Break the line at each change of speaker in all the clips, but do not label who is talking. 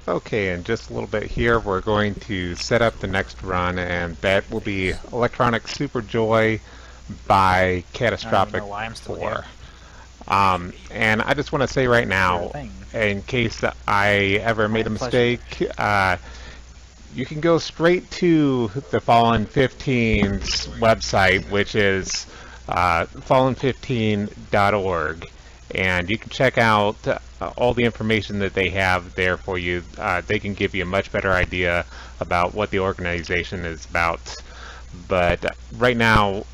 Okay, in just a little bit here, we're going to set up the next run, and that will be Electronic Super Joy by
I don't even
Catastrophic
know why I'm still here.
4. And I just want to say right
Sure
now,
thing.
in case I ever made
My
a
pleasure.
mistake, you can go straight to the Fallen 15's website, which is fallen15.org, and you can check out all the information that they have there for you. They can give you a much better idea about what the organization is about. But right now,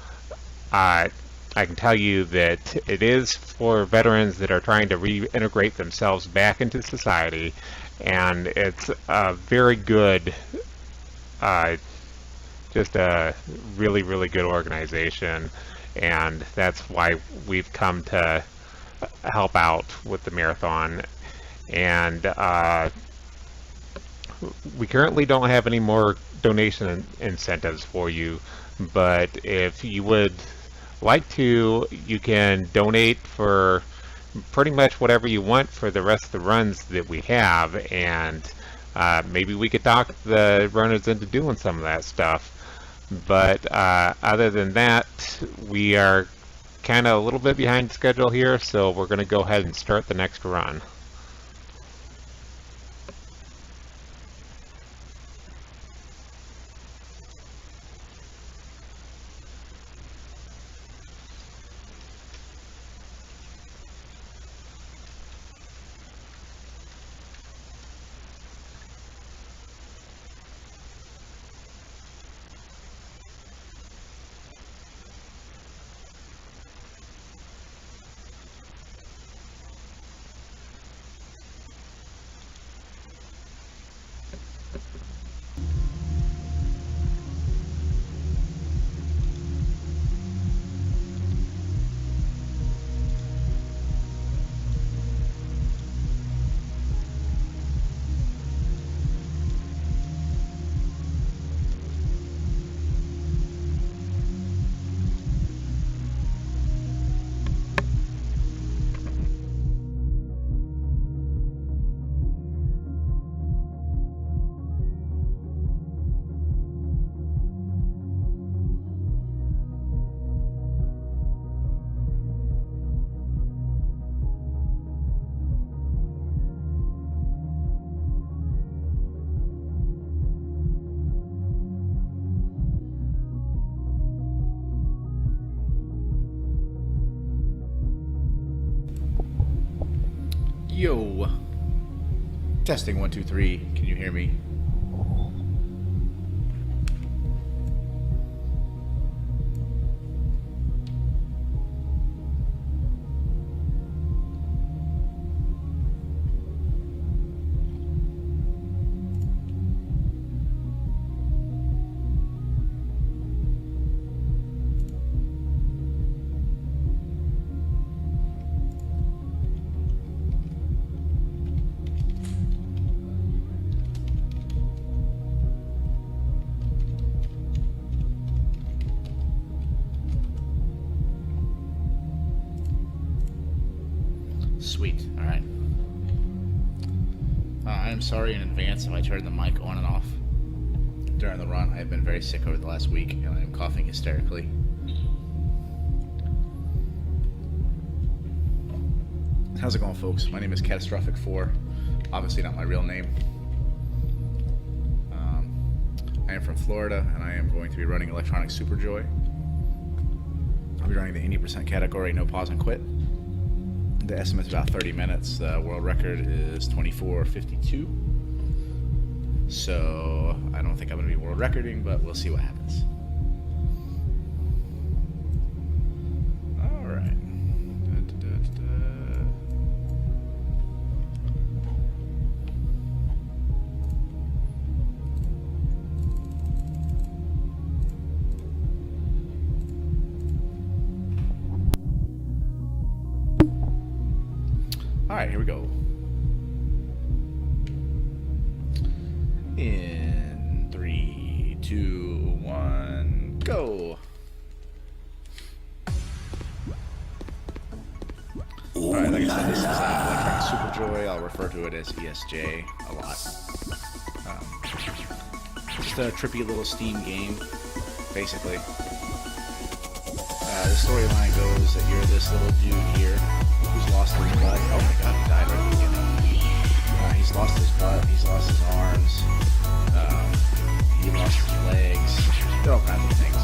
uh, I can tell you that it is for veterans that are trying to reintegrate themselves back into society, and it's a very good, uh, just a really, really good organization, and that's why we've come to help out with the marathon. And we currently don't have any more donation incentives for you, but if you would like to, you can donate for pretty much whatever you want for the rest of the runs that we have, and maybe we could talk the runners into doing some of that stuff. But other than that, we are kind of a little bit behind schedule here, so we're going to go ahead and start the next run.
Yo. Testing 1 2 3. Can you hear me? Sweet. All right. I am sorry in advance if I turned the mic on and off during the run. I have been very sick over the last week, and I am coughing hysterically. How's it going, folks? My name is Catastrophic 4. Obviously not my real name. I am from Florida, and I am going to be running Electronic Super Joy. I'll be running the 80% category, no pause and quit. The estimate's about 30 minutes. The world record is 24:52. So I don't think I'm going to be world recording, but we'll see what happens. All right. All right, here we go. In 3, 2, 1, go. All right, like I said, this is Electronic Superjoy. I'll refer to it as ESJ a lot. Just a trippy little Steam game, basically. The storyline goes that you're this little dude here who's lost his butt. Oh my god, he died right at the beginning. He's lost his butt, he's lost his arms, he lost his legs. There are all kinds of things.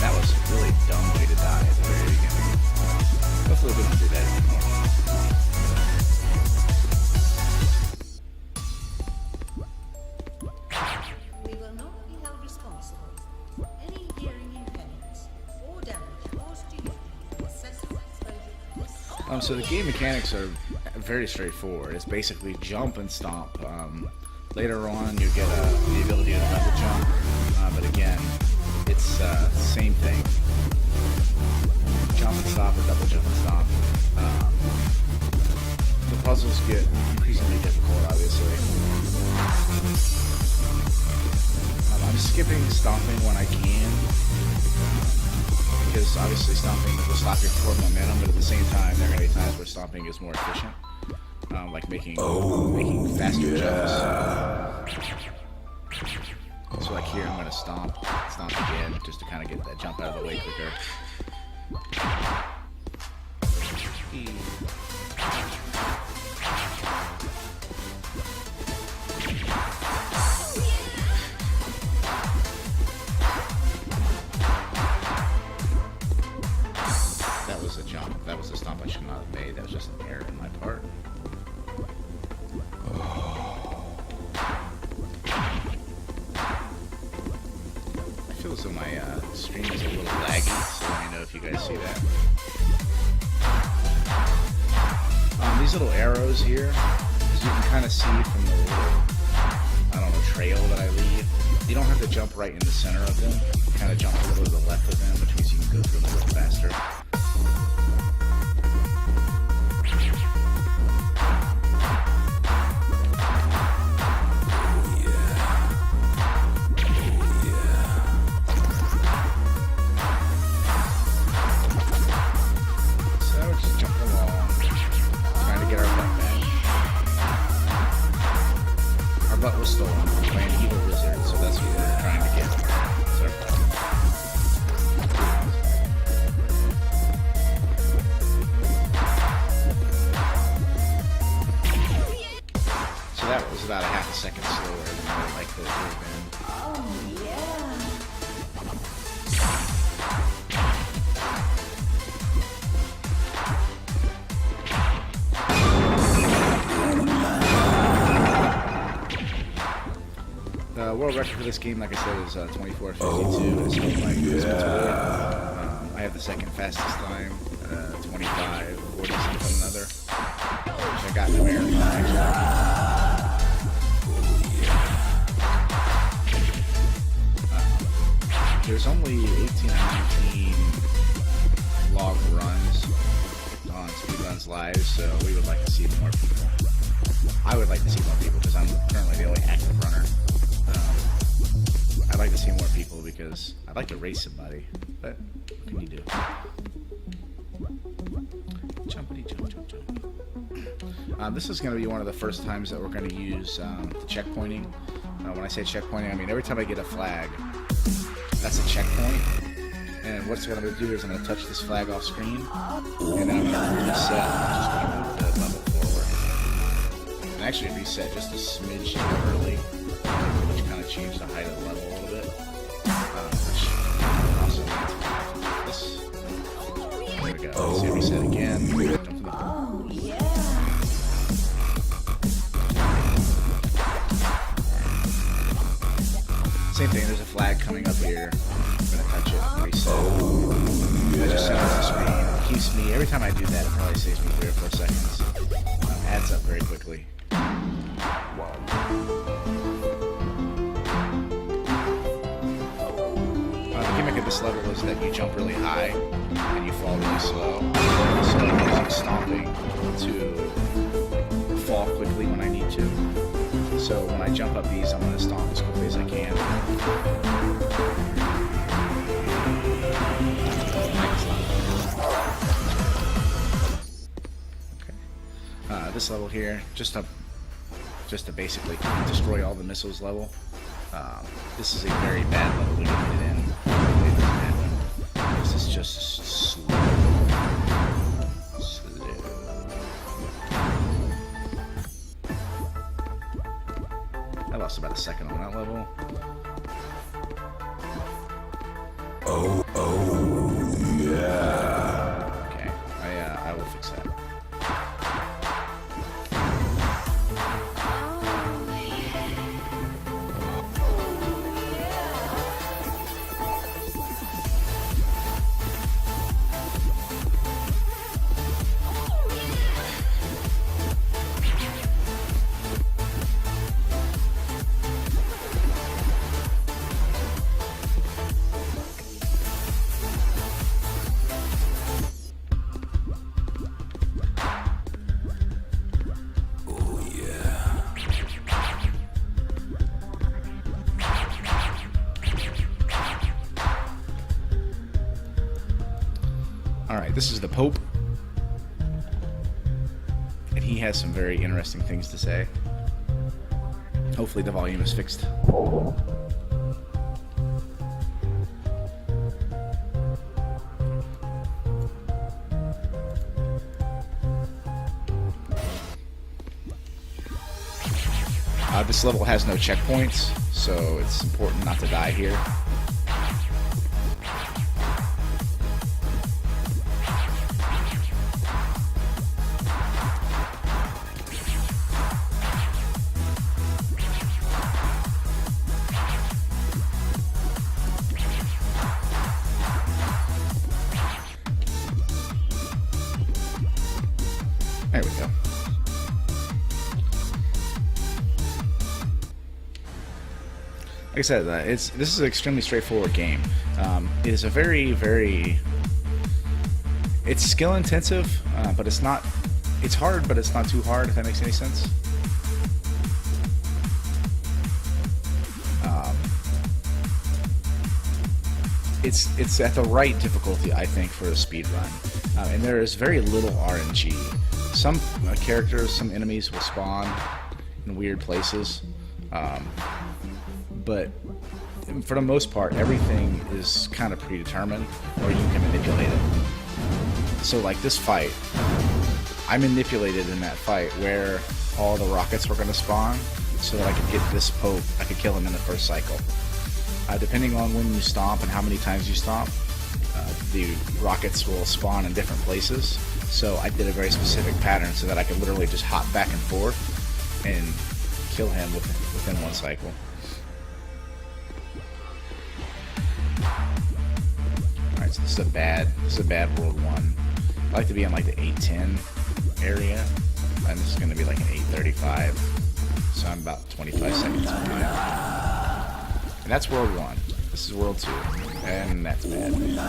That was a really dumb way to die at the very beginning. Hopefully we don't do that anymore.
We will not be held responsible for any hearing impairments or damage caused to you from excessive exposure to this.
So the game mechanics are very straightforward. It's basically jump and stomp. Later on, you get the ability to double jump, but again, it's the same thing. Jump and stop or double jump and stomp. The puzzles get increasingly difficult, obviously. I'm skipping stomping when I can, because obviously stomping will stop your forward momentum, but at the same time, there are going to be times where stomping is more efficient, like making faster jumps. So like here, I'm going to stomp again, just to kind of get that jump out of the way quicker. That was a jump. That was a stomp I should not have made. That was just an error on my part. I feel as though my stream is a little laggy, so let me know if you guys see that. These little arrows here, as you can kind of see from the little, I don't know, trail that I leave, you don't have to jump right in the center of them. You kind of jump a little to the left of them, which means you can go through them a little faster. Butt was stolen by an evil wizard, so that's what we're trying to get. So that was about a half a second slower than I would like to have been.
Oh, yeah.
World record for this game, like I said, is 24:52. It's held by I have the second fastest time, 25:40 something another, which I got in America actually. There's only 18 or 19 log runs on Speedruns Live, so we would like to see more people. I would like to see more people because I'm currently the only active runner. I'd like to see more people because I'd like to race somebody, but what can you do? Jumpity jump, jump, jump. This is going to be one of the first times that we're going to use checkpointing. When I say checkpointing, I mean every time I get a flag, that's a checkpoint. And what's going to do is I'm going to touch this flag off screen, and then I'm going to reset. I'm just going to move the level forward. And actually reset just a smidge early, which kind of changed the height of the level a little bit. Which also means this. There we go. Let's say reset again. Jump to the
Oh, yeah.
Same thing, there's a flag coming up here. I'm going to touch it and reset. I just set it on the screen. It keeps me, every time I do that, it probably saves me 3 or 4 seconds. Adds up very quickly. The gimmick of this level is that you jump really high and you fall really slow. So I'm using stomping to fall quickly when I need to. So when I jump up these, I'm going to stomp as quickly as I can. This level here, just to basically destroy all the missiles level. This is a very bad level to get it in. It doesn't happen. This is just slow. I lost about a second on that level. Oh yeah. Okay, I will fix that. Alright, this is the Pope. And he has some very interesting things to say. Hopefully the volume is fixed. This level has no checkpoints, so it's important not to die here. There we go. Like I said, this is an extremely straightforward game. It is a very it's skill intensive, but it's not. It's hard, but it's not too hard. If that makes any sense. It's at the right difficulty, I think, for a speed run, and there is very little RNG. Some characters, some enemies will spawn in weird places. But for the most part, everything is kind of predetermined, or you can manipulate it. So like this fight, I manipulated in that fight where all the rockets were going to spawn, so that I could get this Pope, I could kill him in the first cycle. Depending on when you stomp and how many times you stomp, the rockets will spawn in different places. So I did a very specific pattern so that I could literally just hop back and forth and kill him within one cycle. So this is a bad World 1. I like to be in like the 810 area, and this is going to be like an 835. So I'm about 25 seconds behind. And that's World 1. This is World 2, and that's bad. That's really bad.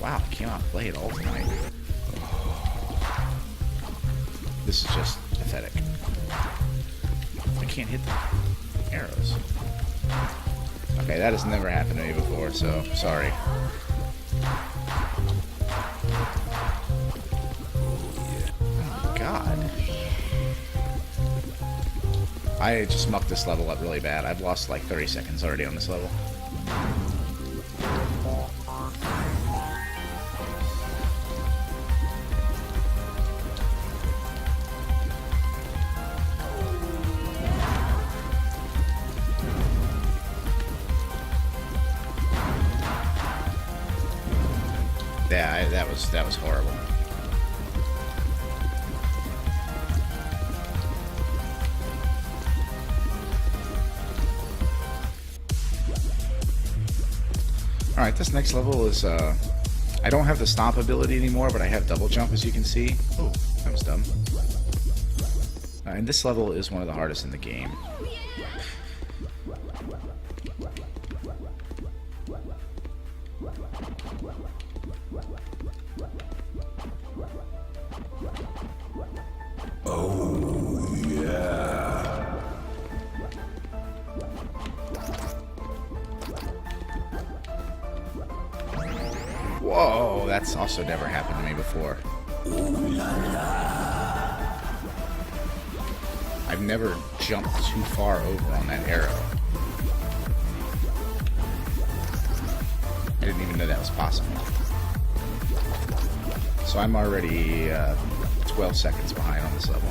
Wow, I cannot play it all tonight. This is just pathetic. I can't hit the arrows. Okay, that has never happened to me before, so sorry. Oh my god. I just mucked this level up really bad. I've lost like 30 seconds already on this level. Yeah, that was horrible. Alright, this next level is, I don't have the stomp ability anymore, but I have double jump, as you can see. Oh, that was dumb. And this level is one of the hardest in the game.
Oh, yeah.
Whoa, that's also never happened to me before. I've never jumped too far over on that arrow. I didn't even know that was possible. So I'm already 12 seconds behind on this level.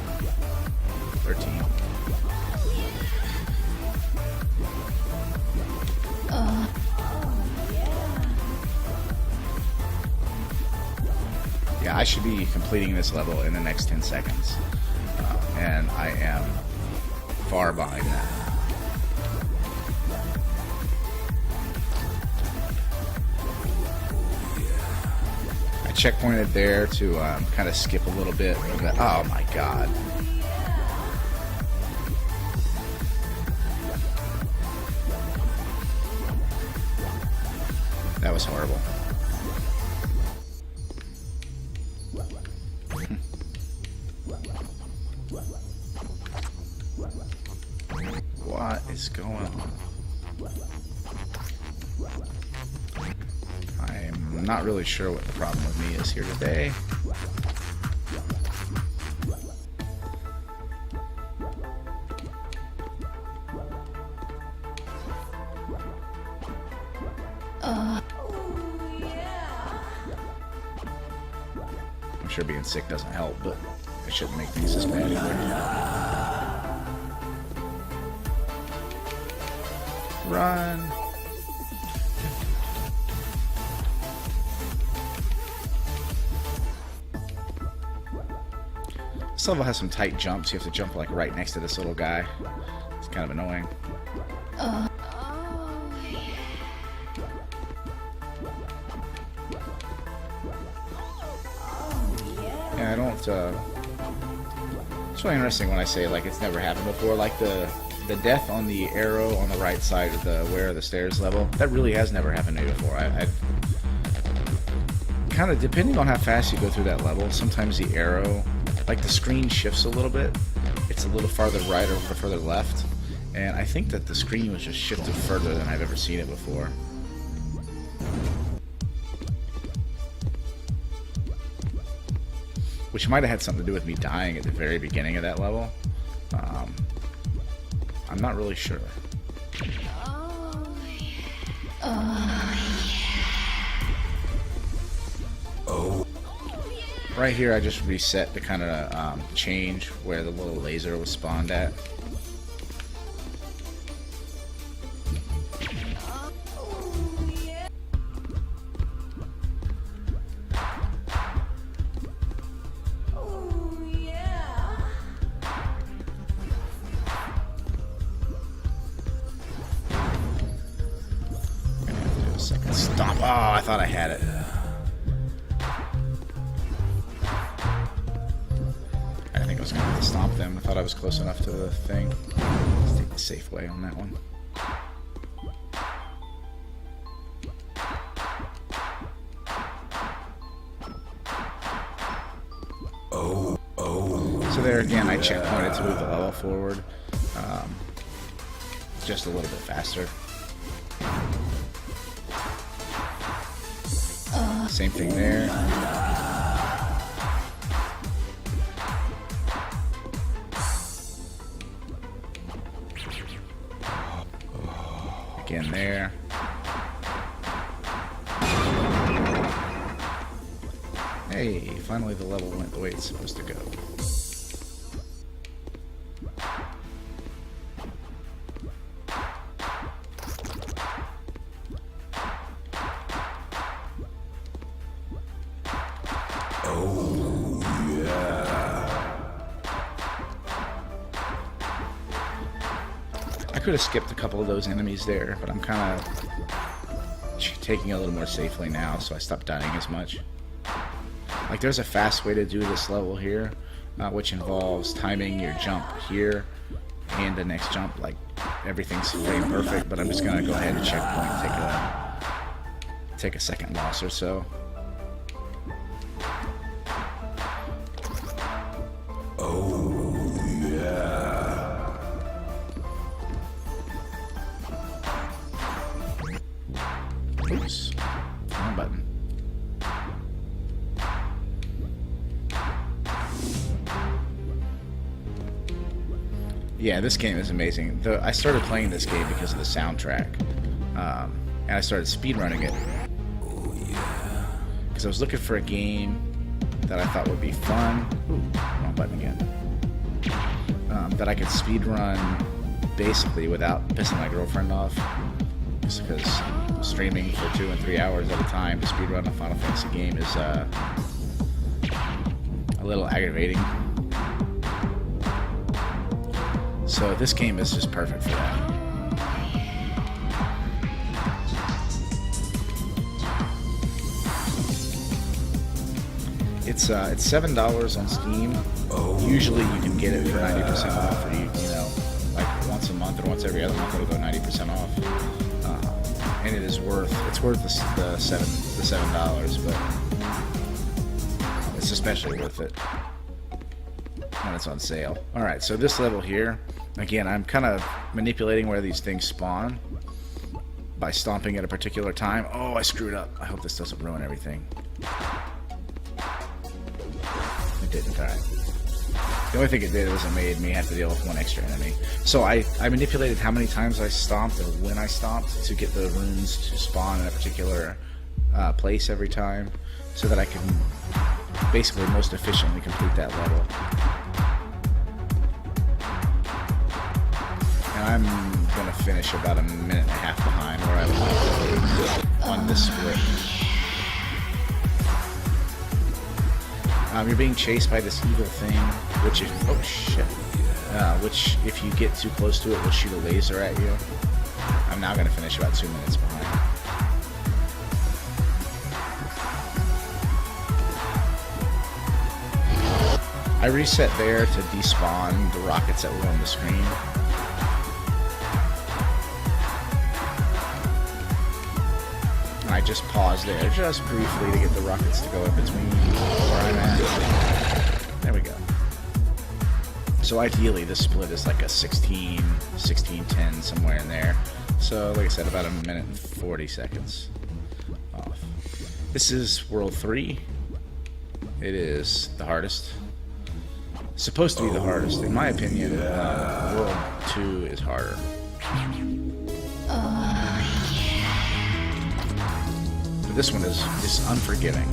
13. Yeah, I should be completing this level in the next 10 seconds. And I am far behind that. I checkpointed there to kind of skip a little bit. Oh my god. That was horrible. What is going on? I'm not really sure what the problem with me is here today. I'm sure being sick doesn't help, but it shouldn't make things as bad either. Run. This level has some tight jumps. You have to jump like right next to this little guy. It's kind of annoying. Yeah, I don't. It's really interesting when I say like it's never happened before. Like the death on the arrow on the right side of the where the stairs level, that really has never happened to me before. I've kind of, depending on how fast you go through that level, sometimes the arrow, like the screen shifts a little bit. It's a little farther right or further left, and I think that the screen was just shifted further than I've ever seen it before. Which might have had something to do with me dying at the very beginning of that level. I'm not really sure. Right here, I just reset to kind of change where the little laser was spawned at. Stomp. Oh, I thought I had it. I think I was going to stomp them. I thought I was close enough to the thing. Let's take the safe way on that one. So there again, I checkpointed to move the level forward. Just a little bit faster. Same thing there. Again there. Hey, finally the level went the way it's supposed to go. I could have skipped a couple of those enemies there, but I'm kind of taking it a little more safely now, so I stopped dying as much. Like, there's a fast way to do this level here, which involves timing your jump here and the next jump. Like, everything's frame perfect, but I'm just going to go ahead and checkpoint and take a second loss or so. Oops. Wrong button. Yeah, this game is amazing. I started playing this game because of the soundtrack, and I started speedrunning it because I was looking for a game that I thought would be fun. Ooh, wrong button again. That I could speedrun basically without pissing my girlfriend off, just because streaming for 2 and 3 hours at a time to speedrun a Final Fantasy game is a little aggravating. So this game is just perfect for that. It's $7 on Steam. Usually you can get it for 90% off, or you know, like once a month or once every other month it'll go 90% off. And it's worth the $7, but it's especially worth it when it's on sale. All right, so this level here, again, I'm kind of manipulating where these things spawn by stomping at a particular time. Oh, I screwed up. I hope this doesn't ruin everything. It didn't. All right. The only thing it did was it made me have to deal with one extra enemy. So I manipulated how many times I stomped and when I stomped to get the runes to spawn in a particular place every time, so that I can basically most efficiently complete that level. And I'm going to finish about a minute and a half behind where I was on this split. You're being chased by this evil thing, which if you get too close to it, will shoot a laser at you. I'm now going to finish about 2 minutes behind. I reset there to despawn the rockets that were on the screen. I just paused there just briefly to get the rockets to go in between where I'm at. There we go. So ideally this split is like a 16-10, somewhere in there. So like I said, about a minute and 40 seconds off. This is World 3. It is the hardest. It's supposed to be the hardest. In my opinion, World 2 is harder. This one is unforgiving.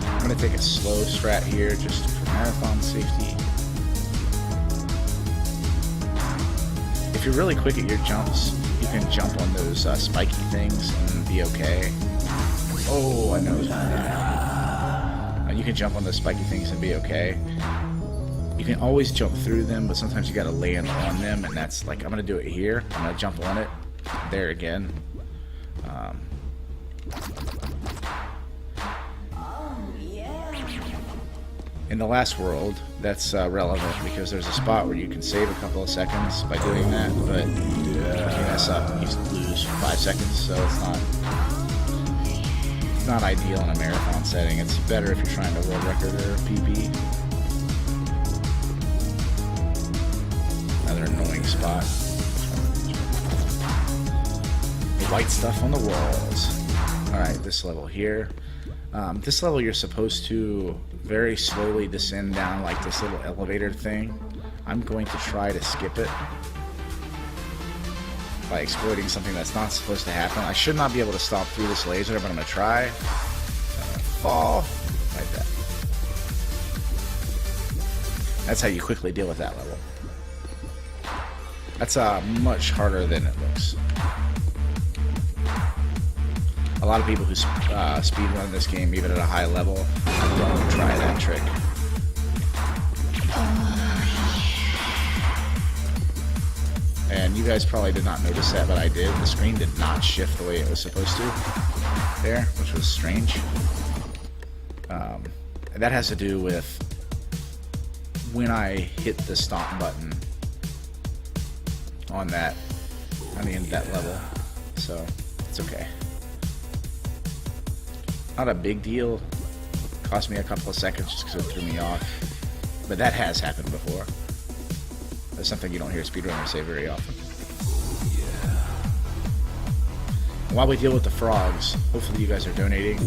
I'm going to take a slow strat here just for marathon safety. If you're really quick at your jumps, you can jump on those spiky things and be okay. Oh, I know it's bad. You can jump on those spiky things and be okay. You can always jump through them, but sometimes you gotta land on them, and that's like, I'm gonna do it here. I'm gonna jump on it. There again. In the last world, that's relevant because there's a spot where you can save a couple of seconds by doing that, but if you mess up, you lose 5 seconds, so it's not ideal in a marathon setting. It's better if you're trying to world record or PB. Another annoying spot. The white stuff on the walls. Alright, this level here. This level you're supposed to very slowly descend down like this little elevator thing. I'm going to try to skip it by exploiting something that's not supposed to happen. I should not be able to stop through this laser, but I'm going to try. I'm going to fall like that. That's how you quickly deal with that level. That's much harder than it looks. A lot of people who speedrun this game, even at a high level, don't try that trick. And you guys probably did not notice that, but I did. The screen did not shift the way it was supposed to there, which was strange. And that has to do with when I hit the stomp button on the end of that level. So it's okay. Not a big deal. Cost me a couple of seconds just because it threw me off. But that has happened before. That's something you don't hear speedrunners say very often. While we deal with the frogs, hopefully you guys are donating to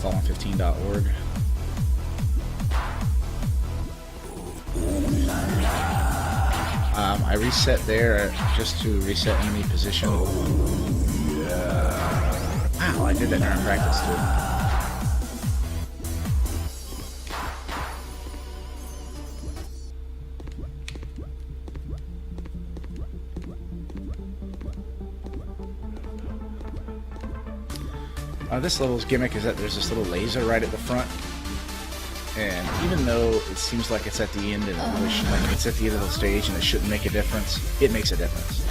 fallen15.org. I reset there just to reset enemy position. Wow, I did that during practice too. This level's gimmick is that there's this little laser right at the front, and even though it seems like it's at the end and like it's at the end of the stage and it shouldn't make a difference, it makes a difference.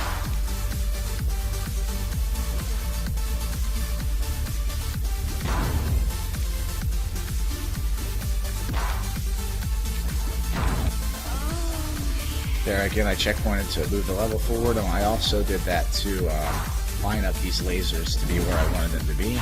There again, I checkpointed to move the level forward, and I also did that to line up these lasers to be where I wanted them to be.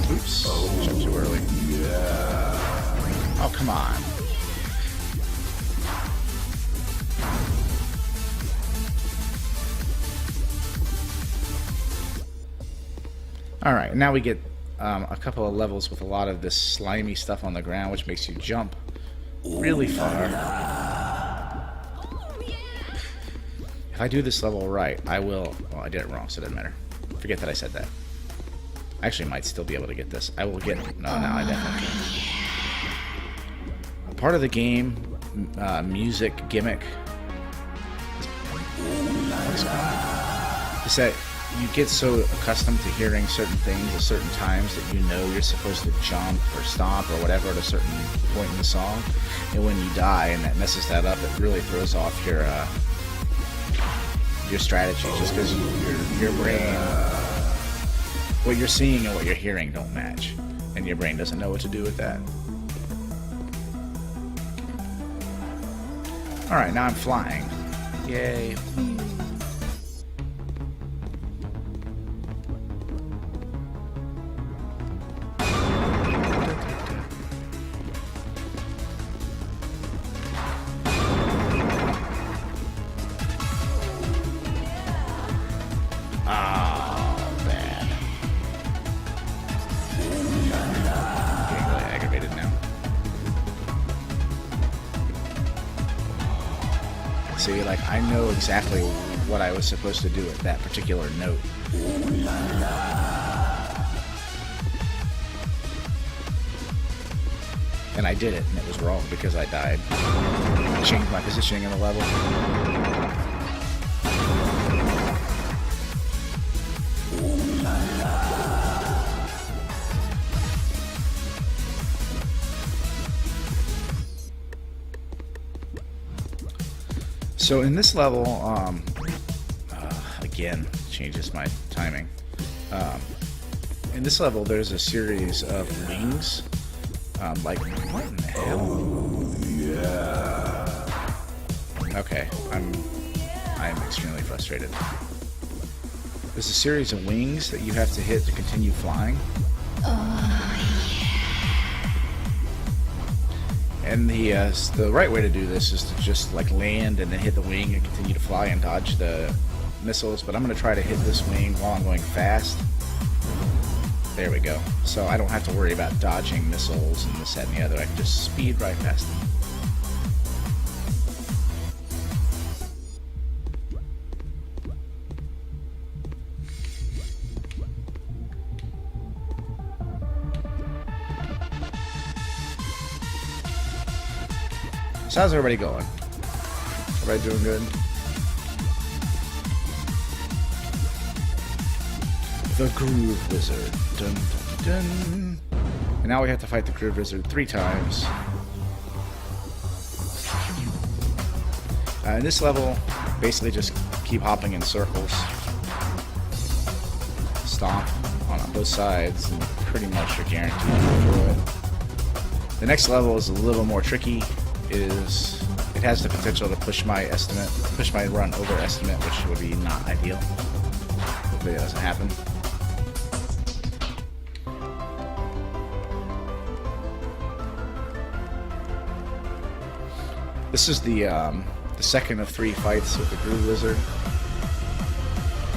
Oops, jumped too early. Oh, come on. Alright, now we get a couple of levels with a lot of this slimy stuff on the ground, which makes you jump really far. If I do this level right, I will... Well, I did it wrong, so it doesn't matter. Forget that I said that. I actually might still be able to get this. I will get... No, I definitely can. Part of the game, music gimmick, is that you get so accustomed to hearing certain things at certain times that you know you're supposed to jump or stomp or whatever at a certain point in the song, and when you die and that messes that up, it really throws off your strategy, just because your brain, what you're seeing and what you're hearing don't match, and your brain doesn't know what to do with that. Alright, now I'm flying. Yay. See, like, I know exactly what I was supposed to do at that particular note. And I did it, and it was wrong because I died. I changed my positioning in the level. So in this level, again, changes my timing. In this level, there's a series of wings. Like, what in the hell? Okay, I'm extremely frustrated. There's a series of wings that you have to hit to continue flying. And the right way to do this is to just like land and then hit the wing and continue to fly and dodge the missiles, but I'm going to try to hit this wing while I'm going fast. There we go. So I don't have to worry about dodging missiles and this, that, and the other. I can just speed right past them. So how's everybody going? Everybody doing good? The Groove Wizard. Dun, dun, dun. And now we have to fight the Groove Wizard 3 times. In this level, basically just keep hopping in circles. Stomp on both sides, and pretty much you're guaranteed to go through it. The next level is a little more tricky. It has the potential to push my run over estimate, which would be not ideal. Hopefully that doesn't happen. This is the second of 3 fights with the Groove Lizard.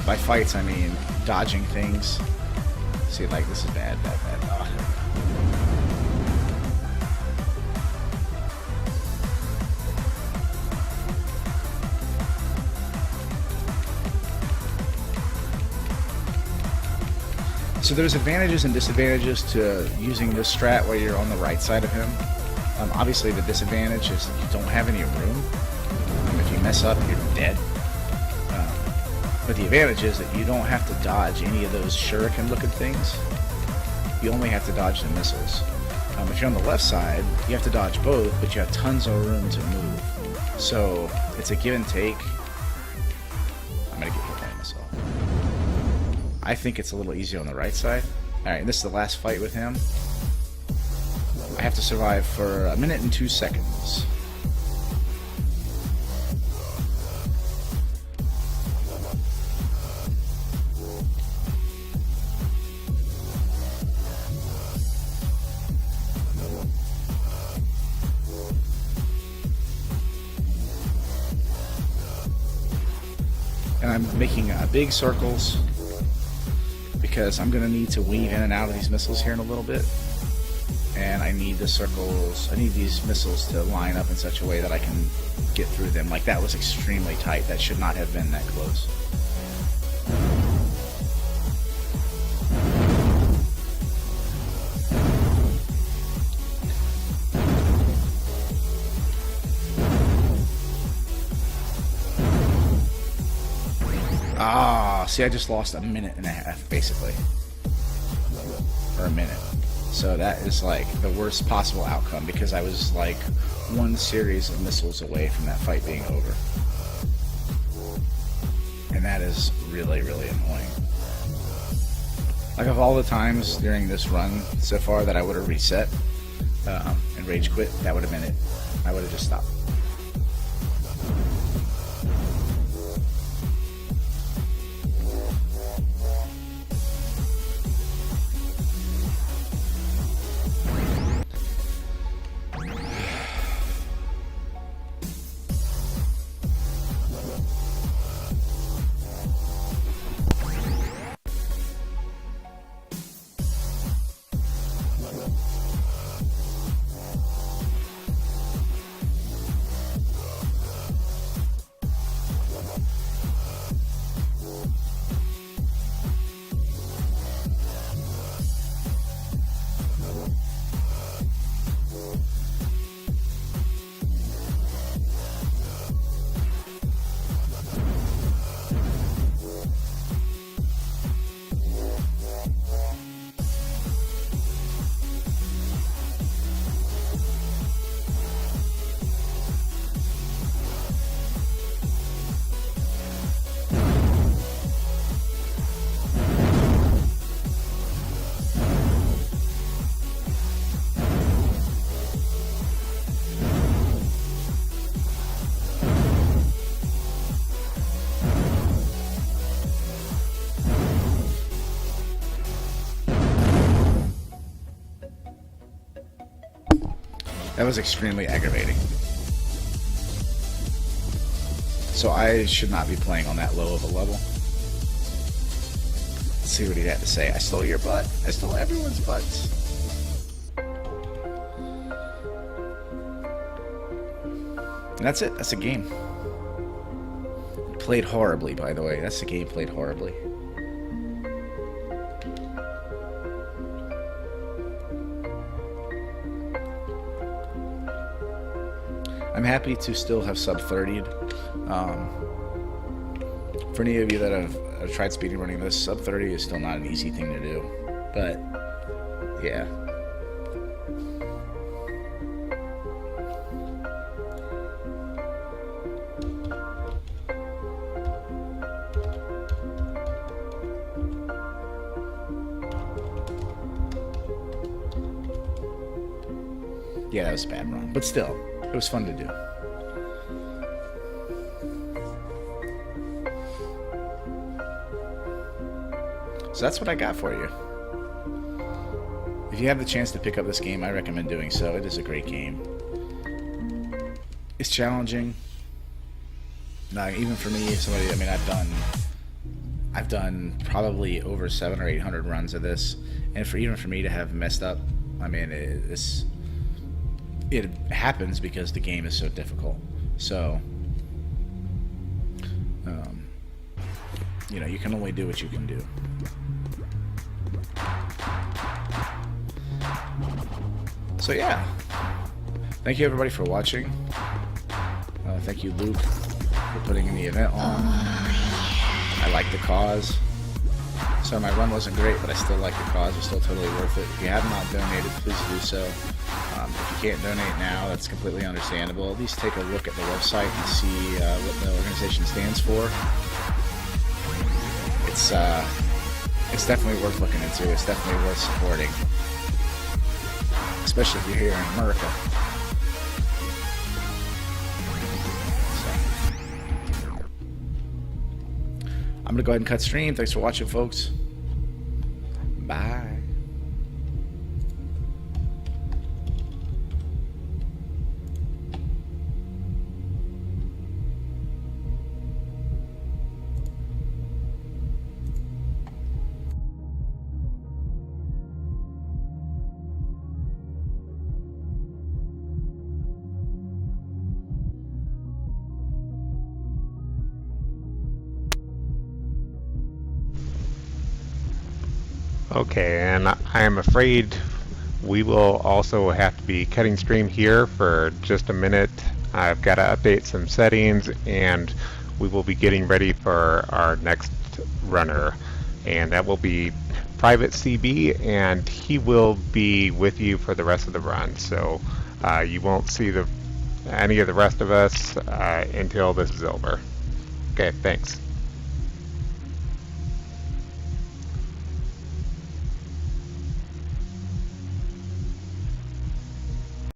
By fights, I mean dodging things. See, like, this is bad. Oh. So there's advantages and disadvantages to using this strat where you're on the right side of him. Obviously, the disadvantage is you don't have any room. If you mess up, you're dead. But the advantage is that you don't have to dodge any of those shuriken-looking things. You only have to dodge the missiles. If you're on the left side, you have to dodge both, but you have tons of room to move. So it's a give and take. I'm gonna get hit by a missile. I think it's a little easier on the right side. Alright, this is the last fight with him. I have to survive for 1 minute and 2 seconds. And I'm making big circles because I'm going to need to weave in and out of these missiles here in a little bit. And I need the circles, I need these missiles to line up in such a way that I can get through them. Like, that was extremely tight. That should not have been that close. Ah, see, I just lost 1.5 minutes, basically. Or a minute. So that is like the worst possible outcome because I was like 1 series of missiles away from that fight being over. And that is really, really annoying. Like, of all the times during this run so far that I would have reset and rage quit, that would have been it. I would have just stopped. That was extremely aggravating. So I should not be playing on that low of a level. Let's see what he had to say. I stole your butt. I stole everyone's butts. And that's it. That's a game. Played horribly, by the way. That's the game played horribly. I'm happy to still have sub 30'd. For any of you that have tried speedrunning this, sub 30 is still not an easy thing to do. But, yeah. Yeah, that was a bad run. But still, it was fun to do. So that's what I got for you. If you have the chance to pick up this game, I recommend doing so. It is a great game. It's challenging. Now, even for me, somebody, I mean, I've done probably over 700 or 800 runs of this, and even for me to have messed up, I mean, it happens because the game is so difficult. So, you know, you can only do what you can do. So yeah, thank you everybody for watching. Thank you, Luke, for putting the event on. I like the cause. So my run wasn't great, but I still like the cause. It's still totally worth it. If you have not donated, please do so. If you can't donate now, that's completely understandable. At least take a look at the website and see what the organization stands for. It's definitely worth looking into. It's definitely worth supporting, especially if you're here in America. I'm gonna go ahead and cut stream. Thanks for watching, folks. Bye.
Okay, and I am afraid we will also have to be cutting stream here for just a minute. I've got to update some settings, and we will be getting ready for our next runner, and that will be Private CB, and he will be with you for the rest of the run. So you won't see any of the rest of us until this is over. Okay, thanks.